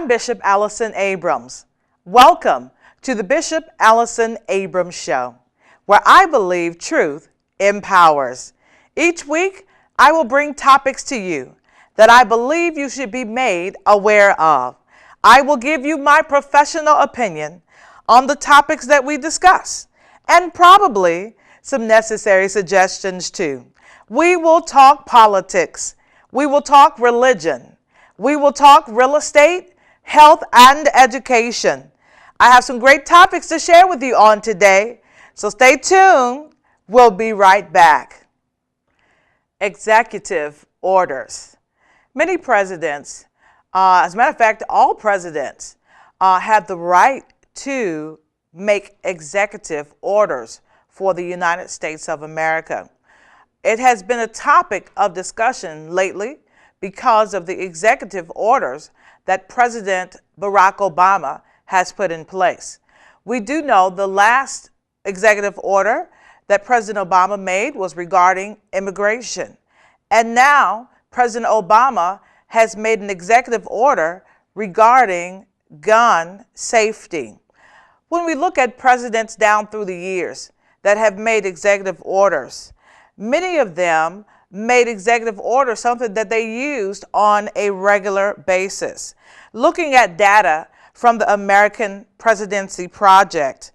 Bishop Allyson Abrams. Welcome to the Bishop Allyson Abrams Show, where I believe truth empowers. Each week, I will bring topics to you that I believe you should be made aware of. I will give you my professional opinion on the topics that we discuss, and probably some necessary suggestions too. We will talk politics. We will talk religion. We will talk real estate, health, and education. I have some great topics to share with you on today, so stay tuned. We'll be right back. Executive orders. Many presidents, as a matter of fact, all presidents have the right to make executive orders for the United States of America. It has been a topic of discussion lately because of the executive orders that President Barack Obama has put in place. We do know the last executive order that President Obama made was regarding immigration. And now President Obama has made an executive order regarding gun safety. When we look at presidents down through the years that have made executive orders, many of them made executive orders something that they used on a regular basis. Looking at data from the American Presidency Project,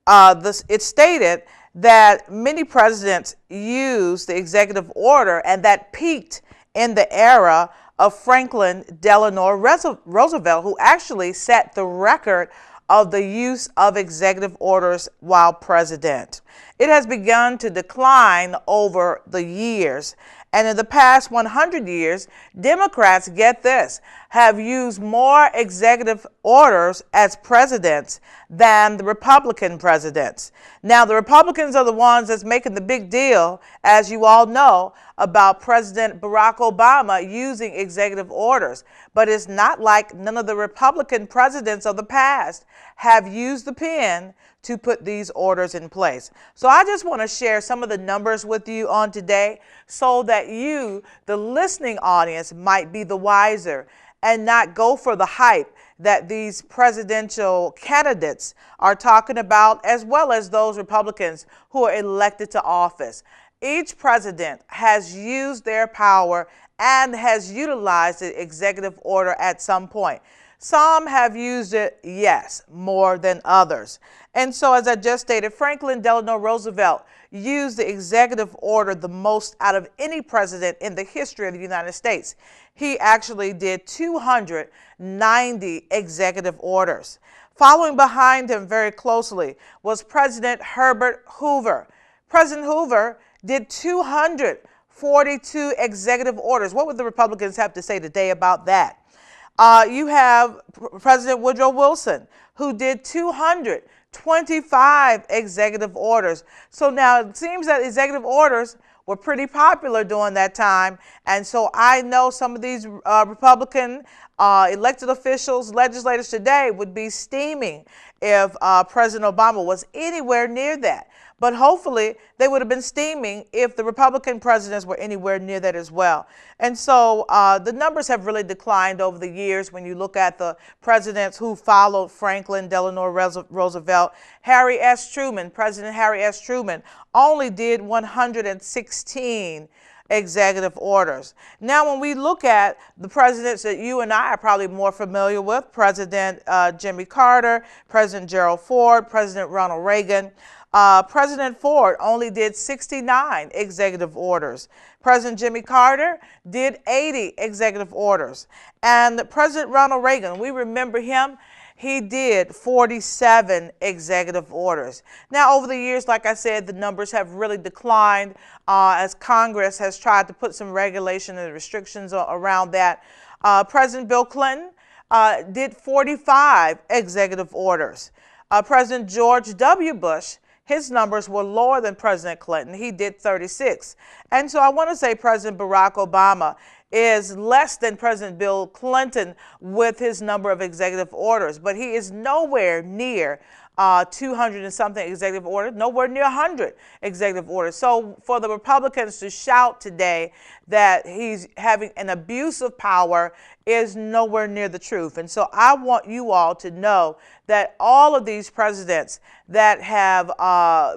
it stated that many presidents used the executive order, and that peaked in the era of Franklin Delano Roosevelt, who actually set the record of the use of executive orders while president. It has begun to decline over the years. And in the past 100 years, Democrats, get this, have used more executive orders as presidents than the Republican presidents. Now, the Republicans are the ones that's making the big deal, as you all know, about President Barack Obama using executive orders. But it's not like none of the Republican presidents of the past have used the pen to put these orders in place. So I just want to share some of the numbers with you on today so that you, the listening audience, might be the wiser and not go for the hype that these presidential candidates are talking about, as well as those Republicans who are elected to office. Each president has used their power and has utilized the executive order at some point. Some have used it, yes, more than others. And so, as I just stated, Franklin Delano Roosevelt used the executive order the most out of any president in the history of the United States. He actually did 290 executive orders. Following behind him very closely was President Herbert Hoover. President Hoover did 242 executive orders. What would the Republicans have to say today about that? You have President Woodrow Wilson, who did 225 executive orders. So now it seems that executive orders were pretty popular during that time. And so I know some of these Republican elected officials, legislators today would be steaming if President Obama was anywhere near that. But hopefully they would have been steaming if the Republican presidents were anywhere near that as well. And so the numbers have really declined over the years when you look at the presidents who followed Franklin Delano Roosevelt. Harry S. Truman, President Harry S. Truman, only did 116 executive orders. Now, when we look at the presidents that you and I are probably more familiar with, President Jimmy Carter, President Gerald Ford, President Ronald Reagan, President Ford only did 69 executive orders. President Jimmy Carter did 80 executive orders. And President Ronald Reagan, we remember him, he did 47 executive orders. Now, over the years, like I said, the numbers have really declined as Congress has tried to put some regulation and restrictions around that. President Bill Clinton did 45 executive orders. President George W. Bush, his numbers were lower than President Clinton. He did 36. And so I want to say President Barack Obama is less than President Bill Clinton with his number of executive orders, but he is nowhere near 200 and something executive orders, nowhere near 100 executive orders. So for the Republicans to shout today that he's having an abuse of power is nowhere near the truth. And so I want you all to know that all of these presidents that have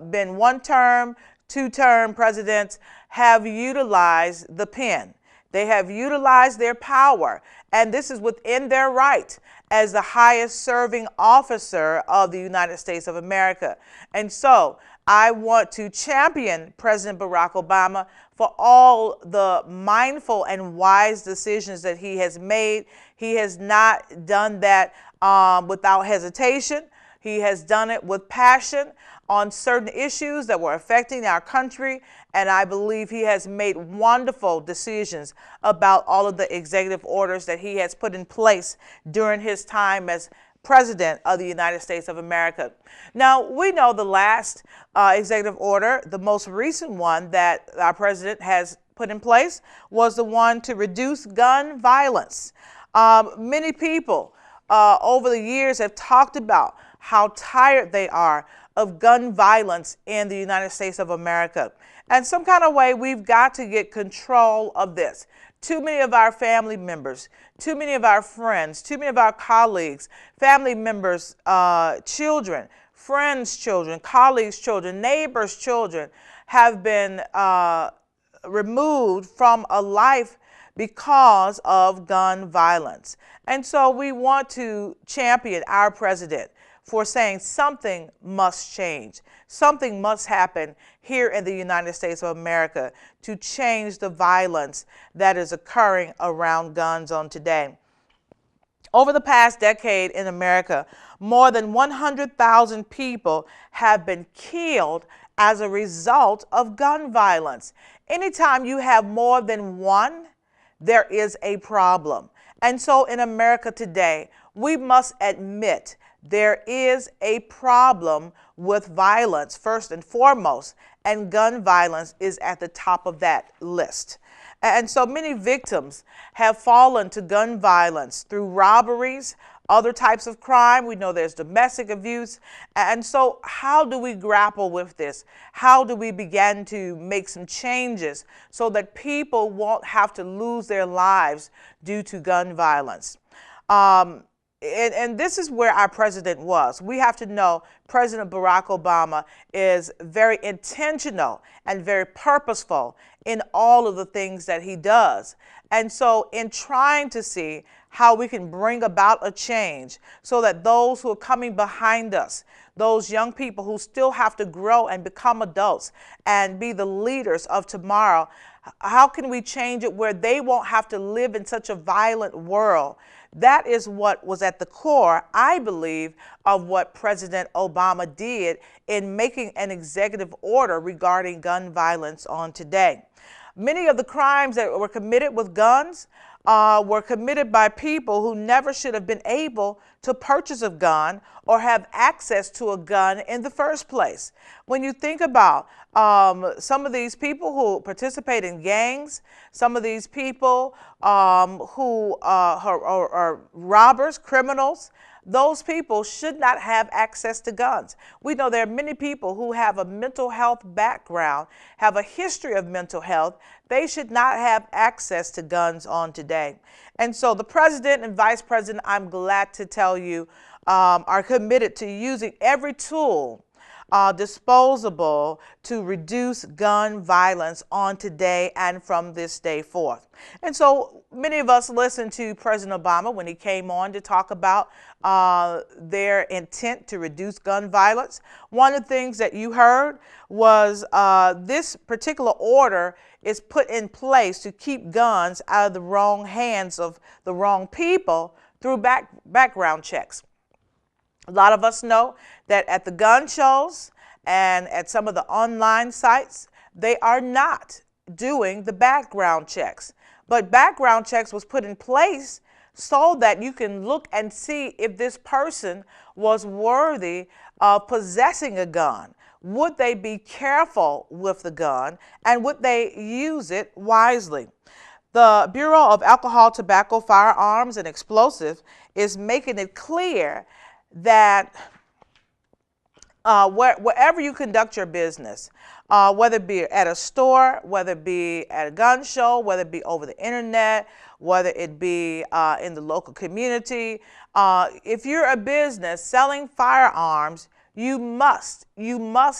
been one-term, two-term presidents have utilized the pen. They have utilized their power, and this is within their right as the highest serving officer of the United States of America. And so I want to champion President Barack Obama for all the mindful and wise decisions that he has made. He has not done that without hesitation. He has done it with passion on certain issues that were affecting our country, and I believe he has made wonderful decisions about all of the executive orders that he has put in place during his time as President of the United States of America. Now, we know the last executive order, the most recent one that our president has put in place, was the one to reduce gun violence. Many people over the years have talked about how tired they are of gun violence in the United States of America. And some kind of way, we've got to get control of this. Too many of our family members, too many of our friends, too many of our colleagues, family members, children, friends' children, colleagues' children, neighbors' children have been removed from a life because of gun violence. And so we want to champion our president for saying something must change. Something must happen here in the United States of America to change the violence that is occurring around guns on today. Over the past decade in America, more than 100,000 people have been killed as a result of gun violence. Anytime you have more than one, there is a problem. And so in America today, we must admit there is a problem with violence, first and foremost, and gun violence is at the top of that list. And so many victims have fallen to gun violence through robberies, other types of crime. We know there's domestic abuse. And so how do we grapple with this? How do we begin to make some changes so that people won't have to lose their lives due to gun violence? And this is where our president was. We have to know President Barack Obama is very intentional and very purposeful in all of the things that he does. And so in trying to see how we can bring about a change so that those who are coming behind us, those young people who still have to grow and become adults and be the leaders of tomorrow, how can we change it where they won't have to live in such a violent world? That is what was at the core, I believe, of what President Obama did in making an executive order regarding gun violence on today. Many of the crimes that were committed with guns were committed by people who never should have been able to purchase a gun or have access to a gun in the first place. When you think about some of these people who participate in gangs, some of these people who are robbers, criminals, those people should not have access to guns. We know there are many people who have a mental health background, have a history of mental health. They should not have access to guns on today. And so the president and vice president, I'm glad to tell you, are committed to using every tool disposable to reduce gun violence on today and from this day forth. And so many of us listened to President Obama when he came on to talk about their intent to reduce gun violence. One of the things that you heard was this particular order is put in place to keep guns out of the wrong hands of the wrong people through background checks. A lot of us know that at the gun shows and at some of the online sites, they are not doing the background checks. But background checks was put in place so that you can look and see if this person was worthy of possessing a gun. Would they be careful with the gun, and would they use it wisely? The Bureau of Alcohol, Tobacco, Firearms, and Explosives is making it clear that wherever you conduct your business, whether it be at a store, whether it be at a gun show, whether it be over the internet, whether it be in the local community. If you're a business selling firearms, you must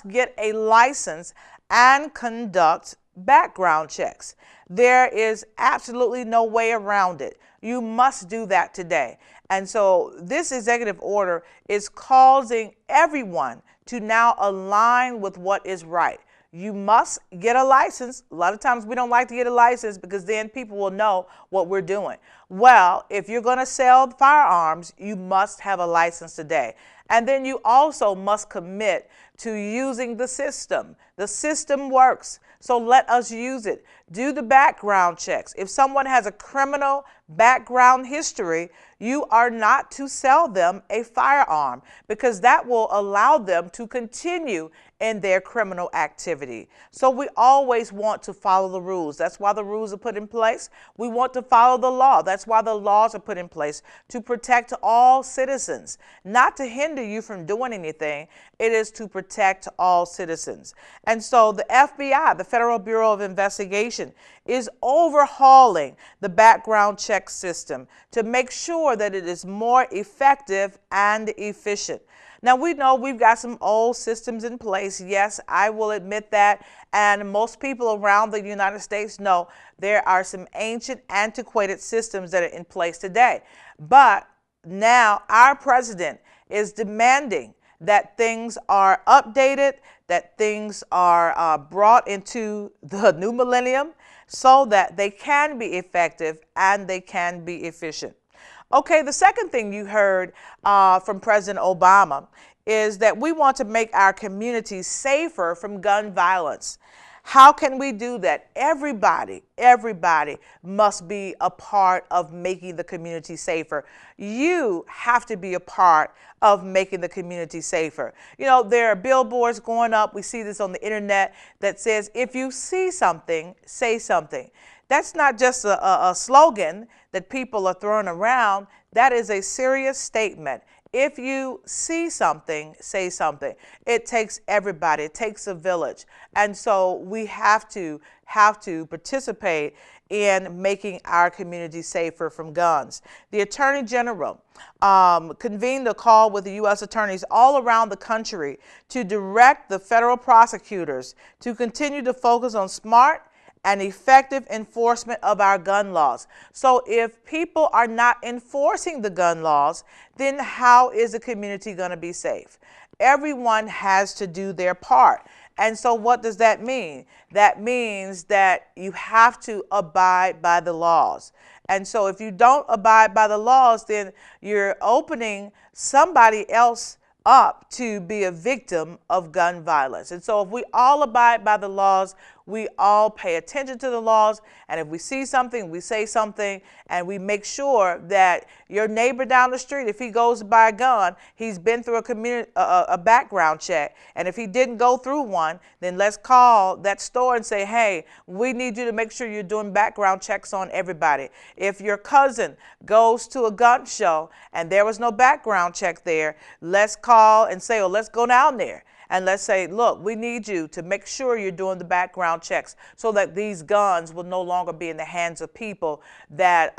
get a license and conduct background checks. There is absolutely no way around it. You must do that today. And so this executive order is causing everyone to now align with what is right. You must get a license. A lot of times we don't like to get a license because then people will know what we're doing. Well, if you're going to sell firearms, you must have a license today. And then you also must commit to using the system. The system works, so let us use it. Do the background checks. If someone has a criminal background history, you are not to sell them a firearm because that will allow them to continue in their criminal activity. So we always want to follow the rules. That's why the rules are put in place. We want to follow the law. That's why the laws are put in place to protect all citizens, not to hinder you from doing anything. It is to protect all citizens. And so the FBI, the Federal Bureau of Investigation, is overhauling the background check system to make sure that it is more effective and efficient. Now, we know we've got some old systems in place. Yes, I will admit that. And most people around the United States know there are some ancient, antiquated systems that are in place today. But now our president is demanding that things are updated, that things are brought into the new millennium so that they can be effective and they can be efficient. Okay, the second thing you heard from President Obama is that we want to make our communities safer from gun violence. How can we do that? Everybody must be a part of making the community safer. You have to be a part of making the community safer. You know, there are billboards going up. We see this on the internet that says, if you see something, say something. That's not just a slogan that people are throwing around. That is a serious statement. If you see something, say something. It takes everybody. It takes a village. And so we have to participate in making our community safer from guns. The Attorney General convened a call with the U.S. attorneys all around the country to direct the federal prosecutors to continue to focus on smart and effective enforcement of our gun laws. So if people are not enforcing the gun laws, then how is the community going to be safe? Everyone has to do their part. And so what does that mean? That means that you have to abide by the laws. And so if you don't abide by the laws, then you're opening somebody else up to be a victim of gun violence. And so if we all abide by the laws, we all pay attention to the laws, and if we see something, we say something, and we make sure that your neighbor down the street, if he goes to buy a gun, he's been through a background check, and if he didn't go through one, then let's call that store and say, hey, we need you to make sure you're doing background checks on everybody. If your cousin goes to a gun show and there was no background check there, let's call and say, oh, let's go down there. And let's say, look, we need you to make sure you're doing the background checks so that these guns will no longer be in the hands of people that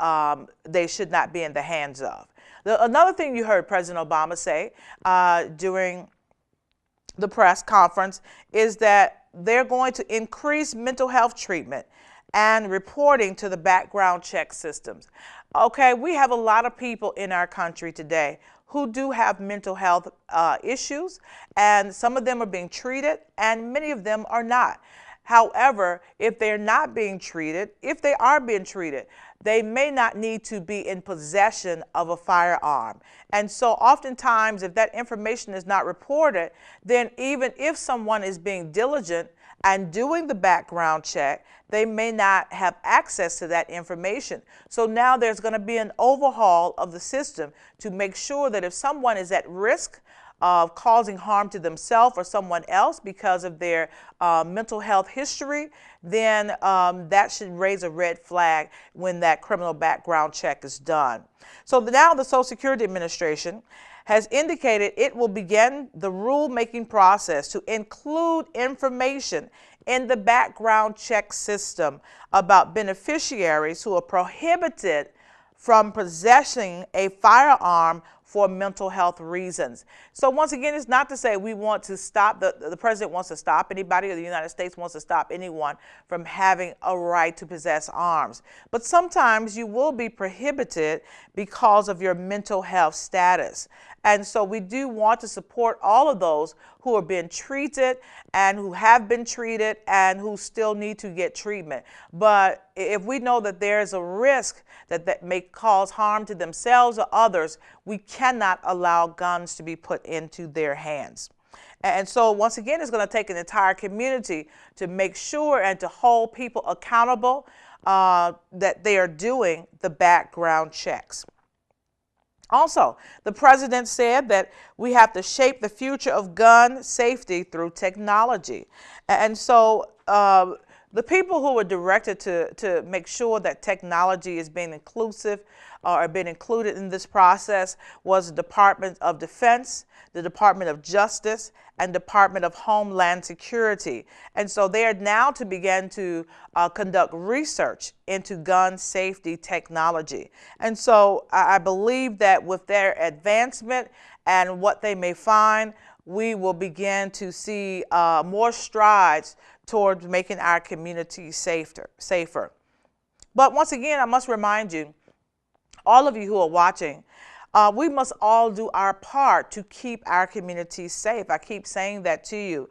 they should not be in the hands of. Another thing you heard President Obama say during the press conference is that they're going to increase mental health treatment and reporting to the background check systems. Okay, we have a lot of people in our country today who do have mental health issues, and some of them are being treated and many of them are not. However, if they're not being treated, if they are being treated, they may not need to be in possession of a firearm. And so oftentimes, if that information is not reported, then even if someone is being diligent and doing the background check, they may not have access to that information. So now there's going to be an overhaul of the system to make sure that if someone is at risk of causing harm to themselves or someone else because of their mental health history, then that should raise a red flag when that criminal background check is done. So now the Social Security Administration has indicated it will begin the rulemaking process to include information in the background check system about beneficiaries who are prohibited from possessing a firearm for mental health reasons. So once again, it's not to say we want to stop, the president wants to stop anybody, or the United States wants to stop anyone from having a right to possess arms. But sometimes you will be prohibited because of your mental health status. And so we do want to support all of those who are being treated and who have been treated and who still need to get treatment. But if we know that there is a risk that may cause harm to themselves or others, we cannot allow guns to be put into their hands. And so once again, it's going to take an entire community to make sure and to hold people accountable that they are doing the background checks. Also, the president said that we have to shape the future of gun safety through technology. And so the people who were directed to make sure that technology is being inclusive or being included in this process was the Department of Defense, the Department of Justice, and Department of Homeland Security. And so they are now to begin to conduct research into gun safety technology. And so I believe that with their advancement and what they may find, we will begin to see more strides towards making our community safer. But once again, I must remind you, all of you who are watching, we must all do our part to keep our communities safe. I keep saying that to you.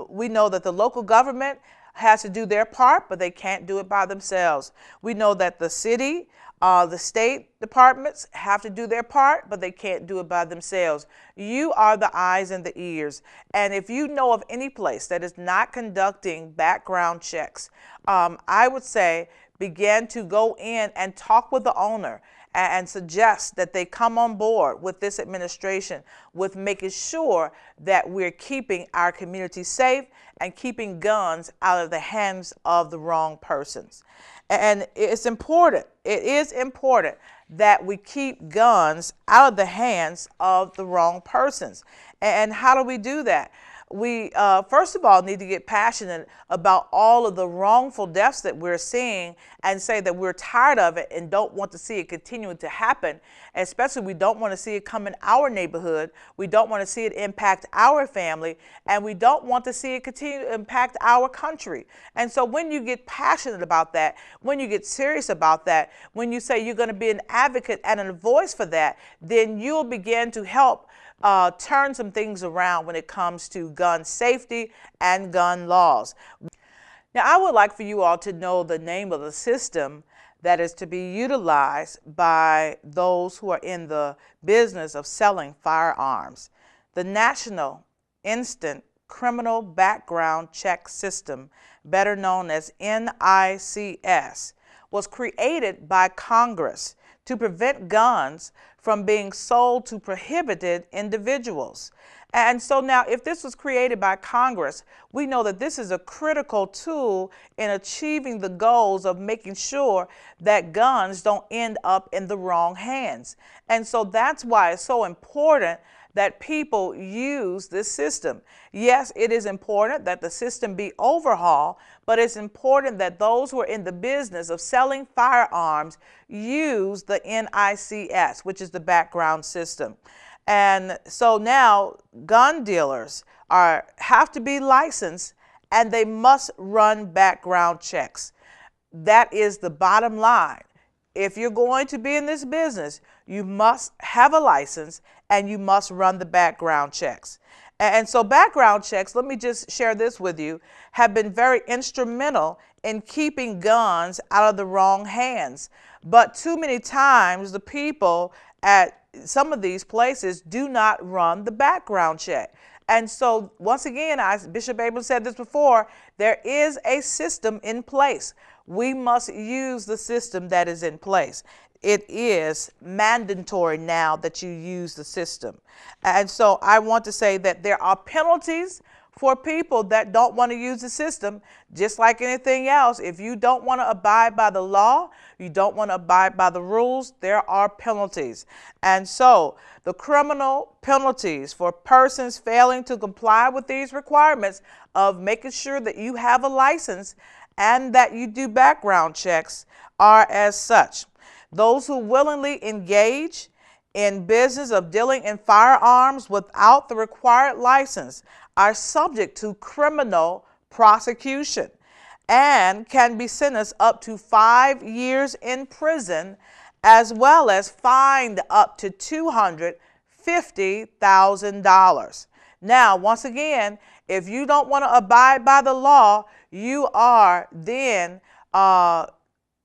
We know that the local government has to do their part, but they can't do it by themselves. We know that the city, the state departments have to do their part, but they can't do it by themselves. You are the eyes and the ears. And if you know of any place that is not conducting background checks, I would say begin to go in and talk with the owner and suggest that they come on board with this administration with making sure that we're keeping our community safe and keeping guns out of the hands of the wrong persons. And it's important, it is important that we keep guns out of the hands of the wrong persons. And how do we do that? We, first of all, need to get passionate about all of the wrongful deaths that we're seeing and say that we're tired of it and don't want to see it continue to happen. Especially, we don't want to see it come in our neighborhood. We don't want to see it impact our family, and we don't want to see it continue to impact our country. And so when you get passionate about that, when you get serious about that, when you say you're going to be an advocate and a voice for that, then you'll begin to help turn some things around when it comes to gun safety and gun laws. Now, I would like for you all to know the name of the system that is to be utilized by those who are in the business of selling firearms. The National Instant Criminal Background Check System, better known as NICS, was created by Congress to prevent guns from being sold to prohibited individuals. And so now, if this was created by Congress, we know that this is a critical tool in achieving the goals of making sure that guns don't end up in the wrong hands. And so that's why it's so important that people use this system. Yes, it is important that the system be overhauled, but it's important that those who are in the business of selling firearms use the NICS, which is the background system. And so now gun dealers have to be licensed, and they must run background checks. That is the bottom line. If you're going to be in this business, you must have a license and you must run the background checks. And so background checks, let me just share this with you, have been very instrumental in keeping guns out of the wrong hands. But too many times the people at some of these places do not run the background check. And so once again, Bishop Abrams said this before, there is a system in place. We must use the system that is in place. It is mandatory now that you use the system. And so I want to say that there are penalties for people that don't want to use the system. Just like anything else, if you don't want to abide by the law, you don't want to abide by the rules, there are penalties. And so the criminal penalties for persons failing to comply with these requirements of making sure that you have a license and that you do background checks are as such. Those who willingly engage in business of dealing in firearms without the required license are subject to criminal prosecution and can be sentenced up to 5 years in prison, as well as fined up to $250,000. Now, once again, if you don't want to abide by the law, you are then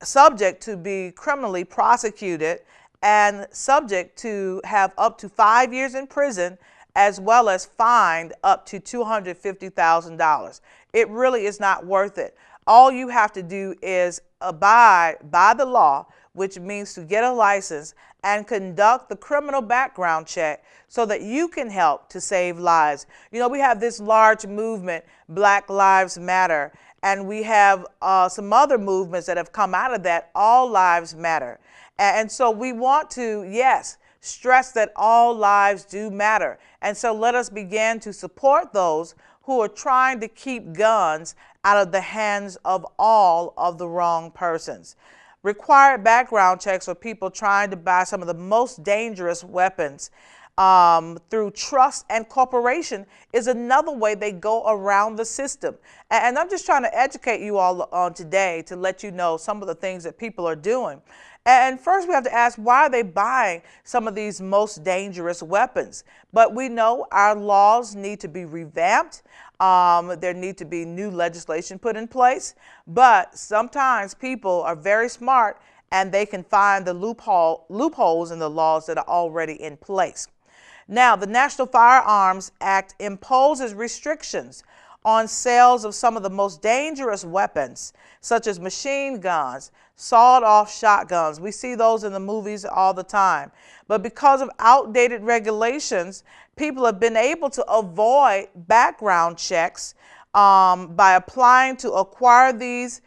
subject to be criminally prosecuted and subject to have up to 5 years in prison, as well as fined up to $250,000. It really is not worth it. All you have to do is abide by the law, which means to get a license and conduct the criminal background check so that you can help to save lives. You know, we have this large movement, Black Lives Matter, and we have some other movements that have come out of that, All Lives Matter. And so we want to, yes, stress that all lives do matter. And so let us begin to support those who are trying to keep guns out of the hands of all of the wrong persons. Required background checks for people trying to buy some of the most dangerous weapons through trust and corporation is another way they go around the system. And I'm just trying to educate you all on today to let you know some of the things that people are doing. And first we have to ask, why are they buying some of these most dangerous weapons? But we know our laws need to be revamped. There need to be new legislation put in place. But sometimes people are very smart and they can find the loopholes in the laws that are already in place. Now, the National Firearms Act imposes restrictions on sales of some of the most dangerous weapons, such as machine guns, sawed-off shotguns. We see those in the movies all the time. But because of outdated regulations, people have been able to avoid background checks by applying to acquire these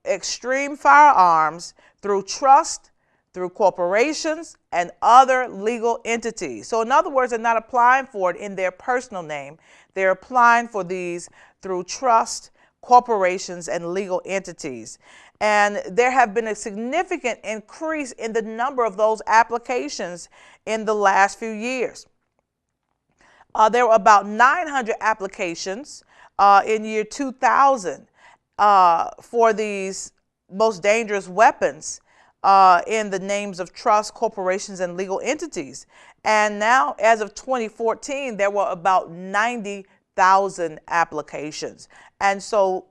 extreme firearms through trust, through corporations, and other legal entities. So in other words, they're not applying for it in their personal name. They're applying for these through trust, corporations, and legal entities. And there have been a significant increase in the number of those applications in the last few years. There were about 900 applications in year 2000 for these most dangerous weapons in the names of trust, corporations, and legal entities. And now, as of 2014, there were about 90,000 applications. And so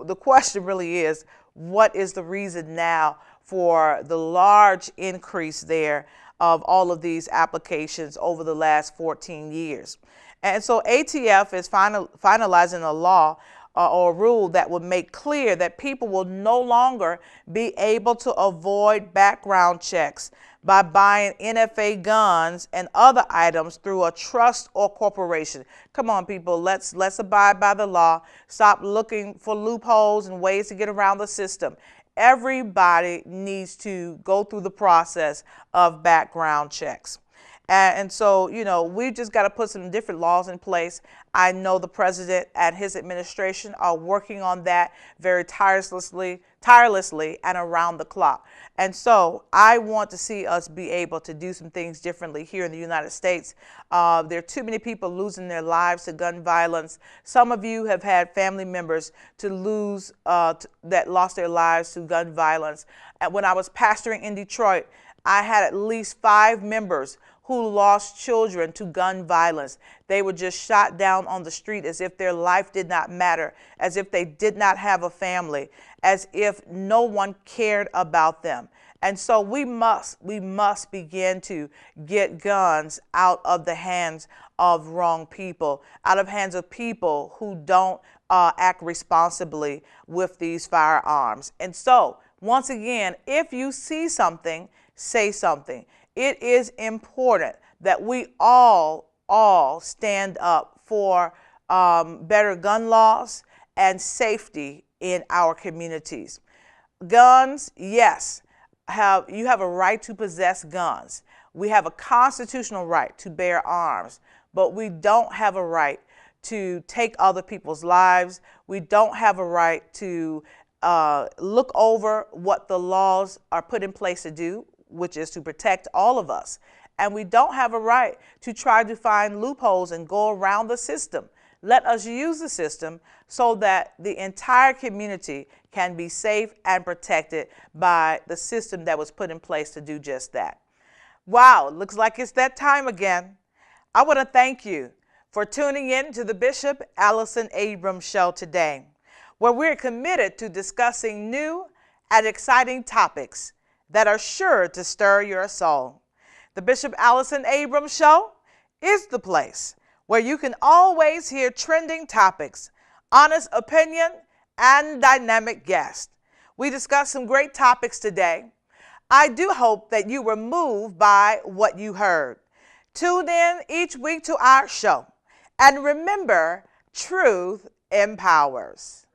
the question really is, what is the reason now for the large increase there of all of these applications over the last 14 years? And so ATF is finalizing a law or a rule that would make clear that people will no longer be able to avoid background checks by buying NFA guns and other items through a trust or corporation. Come on, people, let's abide by the law. Stop looking for loopholes and ways to get around the system. Everybody needs to go through the process of background checks. And so, you know, we just got to put some different laws in place. I know the president and his administration are working on that very tirelessly and around the clock. And so I want to see us be able to do some things differently here in the United States. There are too many people losing their lives to gun violence. Some of you have had family members to lose that lost their lives to gun violence. And when I was pastoring in Detroit, I had at least 5 members who lost children to gun violence. They were just shot down on the street as if their life did not matter, as if they did not have a family, as if no one cared about them. And so we must begin to get guns out of the hands of wrong people, out of hands of people who don't act responsibly with these firearms. And so, once again, if you see something, say something. It is important that we all stand up for better gun laws and safety in our communities. Guns, yes, you have a right to possess guns. We have a constitutional right to bear arms, but we don't have a right to take other people's lives. We don't have a right to look over what the laws are put in place to do, which is to protect all of us. And we don't have a right to try to find loopholes and go around the system. Let us use the system so that the entire community can be safe and protected by the system that was put in place to do just that. Wow, looks like it's that time again. I want to thank you for tuning in to the Bishop Allyson Abrams Show today, where we're committed to discussing new and exciting topics that are sure to stir your soul. The Bishop Allyson Abrams Show is the place where you can always hear trending topics, honest opinion, and dynamic guests. We discussed some great topics today. I do hope that you were moved by what you heard. Tune in each week to our show. And remember, truth empowers.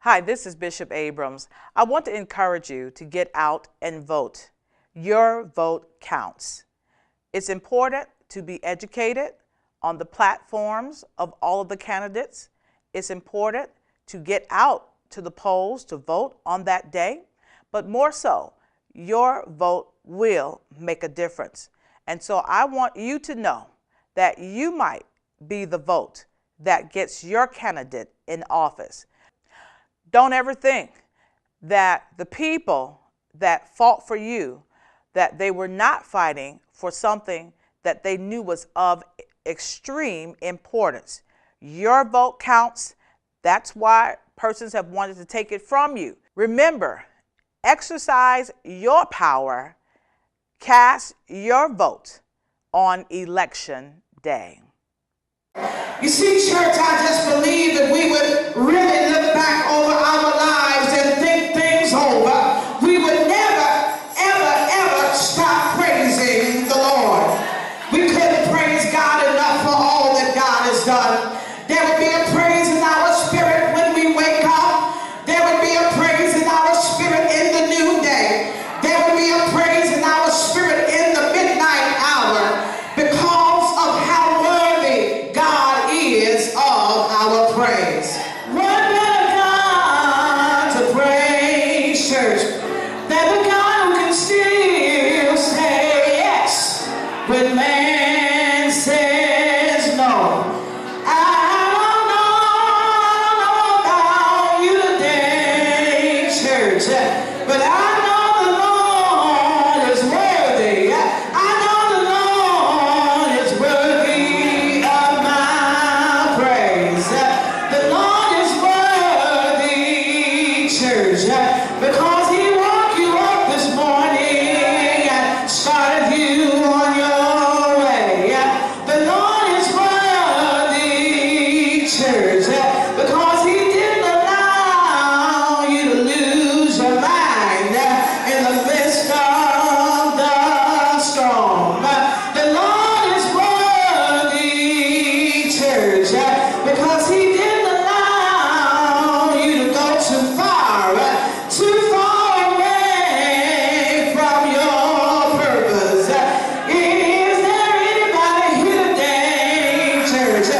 Hi, this is Bishop Abrams. I want to encourage you to get out and vote. Your vote counts. It's important to be educated on the platforms of all of the candidates. It's important to get out to the polls to vote on that day. But more so, your vote will make a difference. And so I want you to know that you might be the vote that gets your candidate in office. Don't ever think that the people that fought for you, that they were not fighting for something that they knew was of extreme importance. Your vote counts. That's why persons have wanted to take it from you. Remember, exercise your power. Cast your vote on election day. You see, church, I just believe that we would really look back over our lives and think things over. We would never, ever, ever stop praising the Lord. We couldn't praise God enough for all that God has done. There would be a praise in our spirit when we wake up. There would be a praise in our spirit in the noonday. There would be a praise in our spirit in the midnight hour because of how worthy God is of our praise. What better God to praise, church, than the God who can still say yes when man says no. I don't know about you today, church, but I know the Lord is worthy. I know the Lord is worthy of my praise. The Lord is worthy, church, because He woke you up this morning and started you on your way. The Lord is worthy, church, because He didn't allow you to lose your mind in the midst of the storm. The Lord is worthy, church, because He didn't allow you to go too far away from your purpose. Is there anybody here today, church?